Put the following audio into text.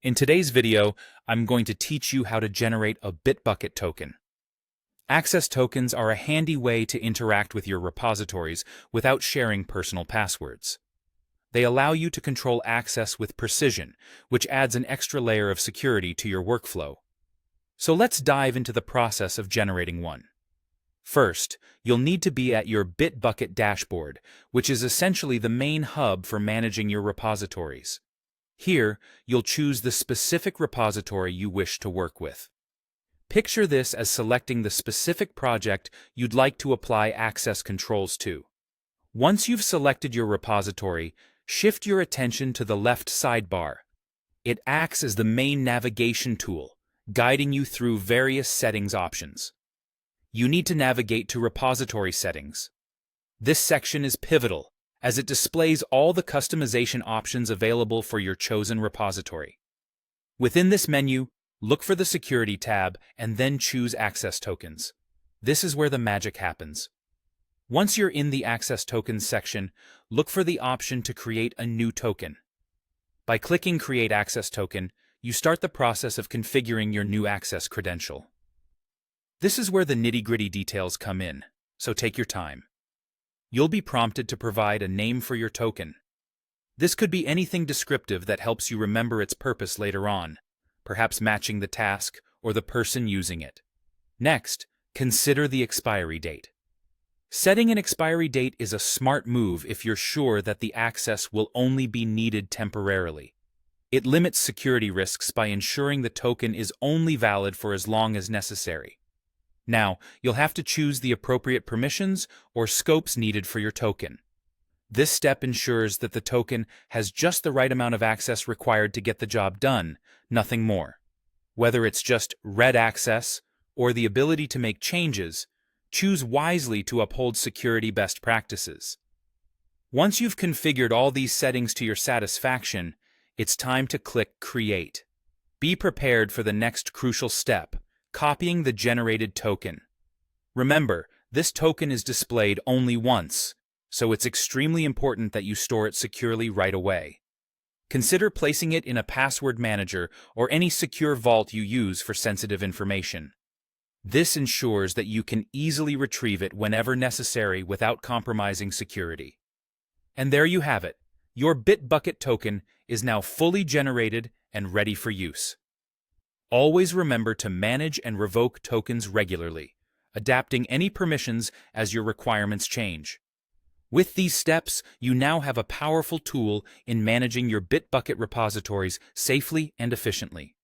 In today's video, I'm going to teach you how to generate a Bitbucket token. Access tokens are a handy way to interact with your repositories without sharing personal passwords. They allow you to control access with precision, which adds an extra layer of security to your workflow. So let's dive into the process of generating one. First, you'll need to be at your Bitbucket dashboard, which is essentially the main hub for managing your repositories. Here, you'll choose the specific repository you wish to work with. Picture this as selecting the specific project you'd like to apply access controls to. Once you've selected your repository, shift your attention to the left sidebar. It acts as the main navigation tool, guiding you through various settings options. You need to navigate to Repository Settings. This section is pivotal, as it displays all the customization options available for your chosen repository. Within this menu, look for the Security tab and then choose Access Tokens. This is where the magic happens. Once you're in the Access Tokens section, look for the option to create a new token. By clicking Create Access Token, you start the process of configuring your new access credential. This is where the nitty-gritty details come in, so take your time. You'll be prompted to provide a name for your token. This could be anything descriptive that helps you remember its purpose later on, perhaps matching the task or the person using it. Next, consider the expiry date. Setting an expiry date is a smart move if you're sure that the access will only be needed temporarily. It limits security risks by ensuring the token is only valid for as long as necessary. Now, you'll have to choose the appropriate permissions or scopes needed for your token. This step ensures that the token has just the right amount of access required to get the job done, nothing more. Whether it's just read access or the ability to make changes, choose wisely to uphold security best practices. Once you've configured all these settings to your satisfaction, it's time to click Create. Be prepared for the next crucial step: copying the generated token. Remember, this token is displayed only once, so it's extremely important that you store it securely right away. Consider placing it in a password manager or any secure vault you use for sensitive information. This ensures that you can easily retrieve it whenever necessary without compromising security. And there you have it. Your Bitbucket token is now fully generated and ready for use. Always remember to manage and revoke tokens regularly, adapting any permissions as your requirements change. With these steps, you now have a powerful tool in managing your Bitbucket repositories safely and efficiently.